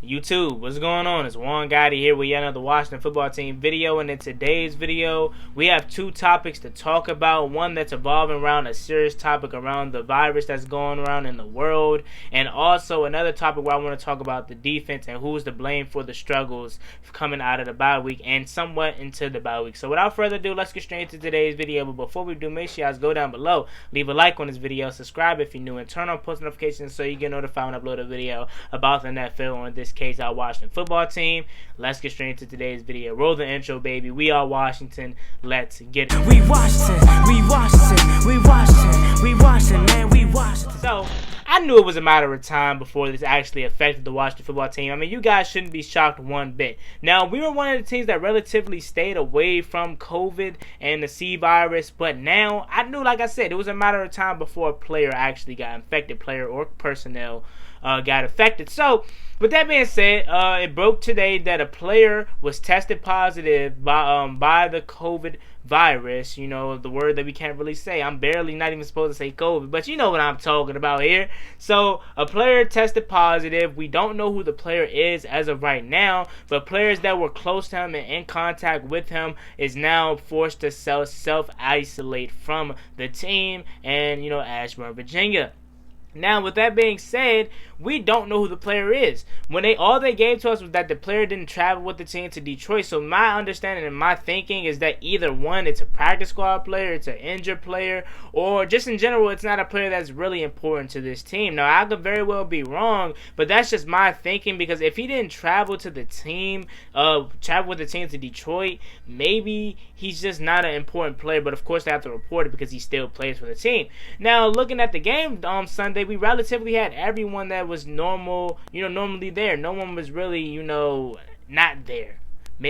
YouTube, what's going on? It's Juan Gotti here with yet another Washington football team video, and in today's video, we have two topics to talk about. One that's evolving around a serious topic around the virus that's going around in the world, and also another topic where I want to talk about the defense and who's to blame for the struggles coming out of the bye week and somewhat into the bye week. So without further ado, let's get straight into today's video. But before we do, make sure you guys go down below, leave a like on this video, subscribe if you're new, and turn on post notifications so you get notified when I upload a video about the NFL, or in this case, our Washington football team. Let's get straight into today's video. Roll the intro, baby. We are Washington. Let's get it. We Washington, we Washington, we Washington, we Washington, man, we Washington. So, I knew it was a matter of time before this actually affected the Washington football team. I mean, you guys shouldn't be shocked one bit. Now, we were one of the teams that relatively stayed away from COVID and the C virus, but now, I knew, like I said, it was a matter of time before a player actually got infected, player or personnel got affected. So, with that being said, it broke today that a player was tested positive by the COVID virus. You know, the word that we can't really say. I'm barely not even supposed to say COVID, but you know what I'm talking about here. So, a player tested positive. We don't know who the player is as of right now, but players that were close to him and in contact with him is now forced to self-isolate from the team and, you know, Ashburn, Virginia. Now, with that being said, we don't know who the player is. All they gave to us was that the player didn't travel with the team to Detroit. So my understanding and my thinking is that either one, it's a practice squad player, it's an injured player, or just in general, it's not a player that's really important to this team. Now, I could very well be wrong, but that's just my thinking, because if he didn't travel to the team, travel with the team to Detroit, maybe he's just not an important player. But of course, they have to report it because he still plays for the team. Now, looking at the game Sunday, we relatively had everyone that was normally there. No one was really, not there.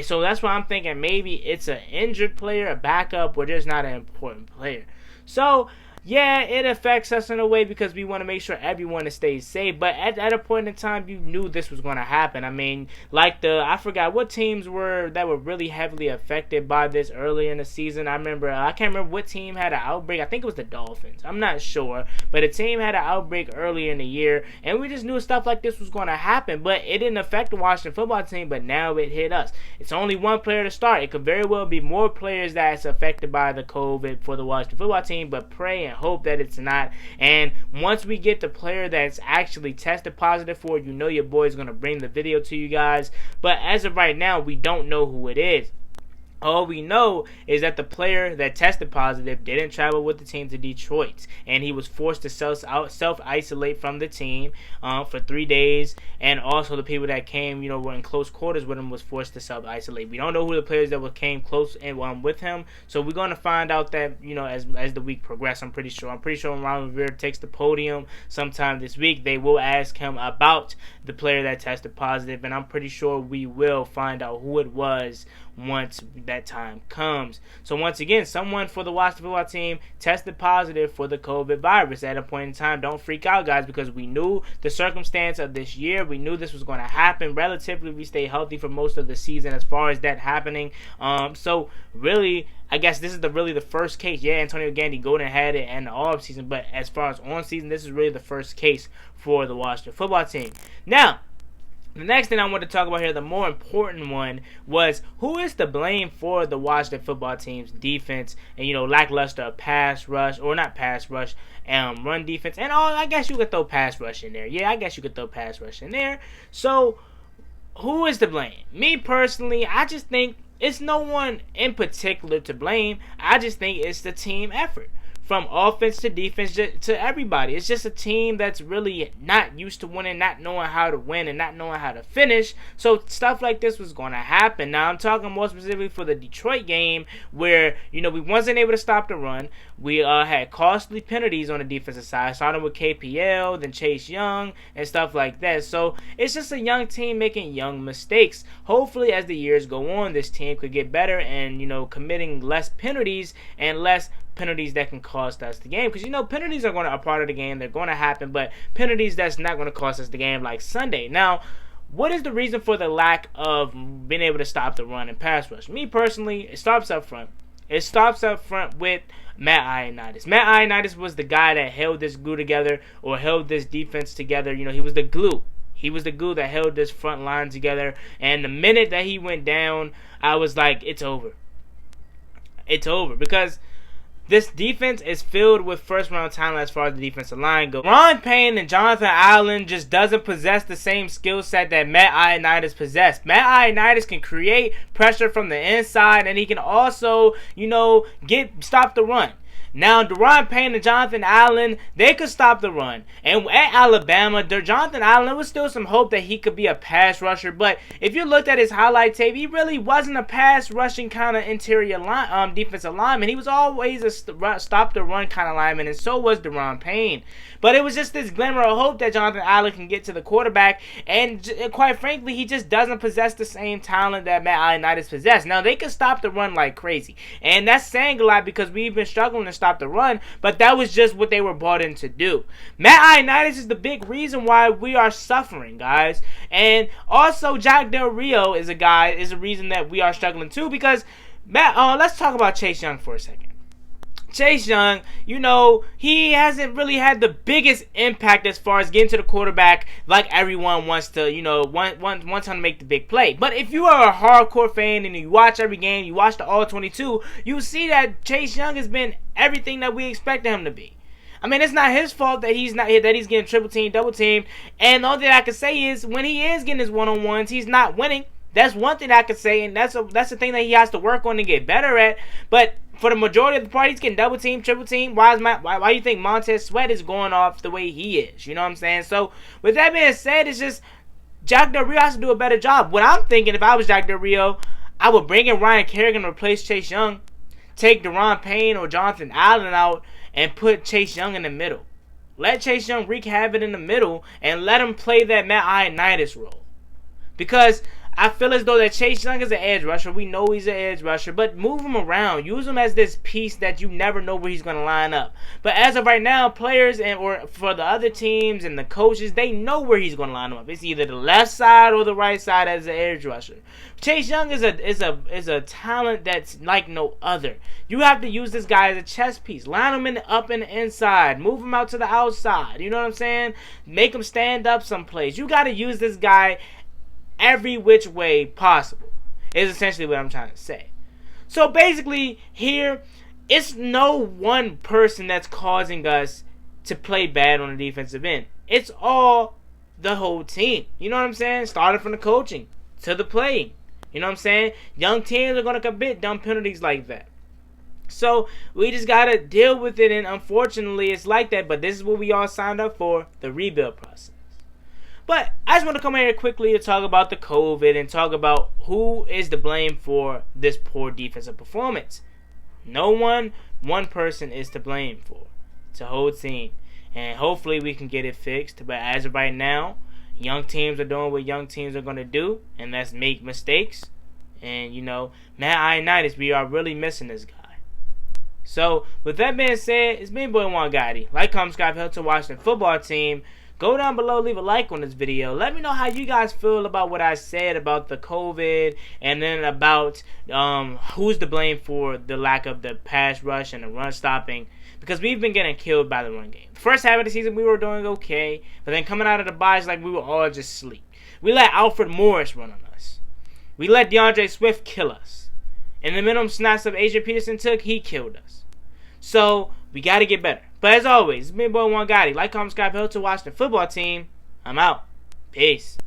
So that's why I'm thinking maybe it's an injured player, a backup, or just not an important player. So, yeah, it affects us in a way because we want to make sure everyone stays safe. But at a point in time, you knew this was going to happen. I mean, like I forgot what teams were really heavily affected by this early in the season. I can't remember what team had an outbreak. I think it was the Dolphins. I'm not sure. But a team had an outbreak early in the year, and we just knew stuff like this was going to happen. But it didn't affect the Washington football team, but now it hit us. It's only one player to start. It could very well be more players that's affected by the COVID for the Washington football team, but pray and hope that it's not. And once we get the player that's actually tested positive for it, your boy's going to bring the video to you guys. But as of right now, we don't know who it is. All we know is that the player that tested positive didn't travel with the team to Detroit, and he was forced to self-isolate from the team for 3 days, and also the people that came, were in close quarters with him was forced to self-isolate. We don't know who the players that came close and with him, so we're going to find out that, as the week progresses. I'm pretty sure when Ron Rivera takes the podium sometime this week, they will ask him about the player that tested positive, and I'm pretty sure we will find out who it was once that time comes. So once again, someone for the Washington football team tested positive for the COVID virus at a point in time. Don't freak out, guys, because we knew the circumstance of this year. We knew this was going to happen. Relatively, we stayed healthy for most of the season as far as that happening. So really, I guess this is really the first case. Yeah, Antonio Gandy Golden had it in the off season, but as far as on season, this is really the first case for the Washington football team. Now, the next thing I want to talk about here, the more important one, was who is to blame for the Washington football team's defense and, lackluster pass rush, or not pass rush, run defense. And I guess you could throw pass rush in there. Yeah, I guess you could throw pass rush in there. So, who is to blame? Me personally, I just think it's no one in particular to blame. I just think it's the team effort. From offense to defense to everybody. It's just a team that's really not used to winning, not knowing how to win, and not knowing how to finish. So stuff like this was going to happen. Now, I'm talking more specifically for the Detroit game where, we wasn't able to stop the run. We had costly penalties on the defensive side, starting with KPL, then Chase Young, and stuff like that. So it's just a young team making young mistakes. Hopefully, as the years go on, this team could get better and, committing less penalties and less penalties that can cost us the game, because penalties are going to be a part of the game. They're going to happen, but penalties that's not going to cost us the game, like Sunday. Now, what is the reason for the lack of being able to stop the run and pass rush? Me personally, it stops up front. It stops up front with Matt Ioannidis. Matt Ioannidis was the guy that held this glue together, or held this defense together. He was the glue. He was the glue that held this front line together. And the minute that he went down, I was like, it's over. It's over. Because this defense is filled with first-round talent as far as the defensive line goes. Ron Payne and Jonathan Allen just doesn't possess the same skill set that Matt Ioannidis possessed. Matt Ioannidis can create pressure from the inside, and he can also, stop the run. Now, Deron Payne and Jonathan Allen, they could stop the run. And at Alabama, Jonathan Allen, there was still some hope that he could be a pass rusher. But if you looked at his highlight tape, he really wasn't a pass rushing kind of interior defensive lineman. He was always a stop the run kind of lineman, and so was Deron Payne. But it was just this glimmer of hope that Jonathan Allen can get to the quarterback. And quite frankly, he just doesn't possess the same talent that Matt Ioannidis possessed. Now, they can stop the run like crazy. And that's saying a lot because we've been struggling to stop the run, but that was just what they were brought in to do. Matt Ioannidis is the big reason why we are suffering, guys. And also, Jack Del Rio is a reason that we are struggling too, because let's talk about Chase Young for a second. Chase Young, he hasn't really had the biggest impact as far as getting to the quarterback like everyone wants to, wants him to make the big play. But if you are a hardcore fan and you watch every game, you watch the All-22, you see that Chase Young has been everything that we expected him to be. I mean, it's not his fault that he's getting triple teamed, double teamed. And the only thing I can say is when he is getting his one-on-ones, he's not winning. That's one thing I could say, and that's the thing that he has to work on to get better at. But for the majority of the part, he's getting double team, triple team. Why do you think Montez Sweat is going off the way he is? You know what I'm saying? So with that being said, it's just Jack Del Rio has to do a better job. What I'm thinking, if I was Jack Del Rio, I would bring in Ryan Kerrigan to replace Chase Young, take Deron Payne or Jonathan Allen out, and put Chase Young in the middle. Let Chase Young wreak havoc in the middle and let him play that Matt Ioannidis role. Because I feel as though that Chase Young is an edge rusher. We know he's an edge rusher, but move him around. Use him as this piece that you never know where he's going to line up. But as of right now, players or for the other teams and the coaches, they know where he's going to line up. It's either the left side or the right side as an edge rusher. Chase Young is a talent that's like no other. You have to use this guy as a chess piece. Line him up in the inside. Move him out to the outside. You know what I'm saying? Make him stand up someplace. You got to use this guy every which way possible is essentially what I'm trying to say. So basically here, it's no one person that's causing us to play bad on the defensive end. It's all the whole team. You know what I'm saying? Starting from the coaching to the playing. You know what I'm saying? Young teams are going to commit dumb penalties like that. So we just got to deal with it, and unfortunately it's like that, but this is what we all signed up for, the rebuild process. But I just want to come here quickly to talk about the COVID and talk about who is to blame for this poor defensive performance. No one person is to blame for. It's a whole team. And hopefully we can get it fixed. But as of right now, young teams are doing what young teams are going to do, and that's make mistakes. And, Matt Ioannidis, we are really missing this guy. So, with that being said, it's me, boy Juan Gotti. Like, comment, subscribe, help to Washington football team. Go down below, leave a like on this video. Let me know how you guys feel about what I said about the COVID and then about who's to blame for the lack of the pass rush and the run stopping. Because we've been getting killed by the run game. First half of the season, we were doing okay. But then coming out of the bye, it's like we were all just asleep. We let Alfred Morris run on us. We let DeAndre Swift kill us. And the minimum snaps that Adrian Peterson took, he killed us. So, we got to get better. But as always, it's me, boy Juan Gotti. Like, comment, subscribe, help to watch the football team. I'm out. Peace.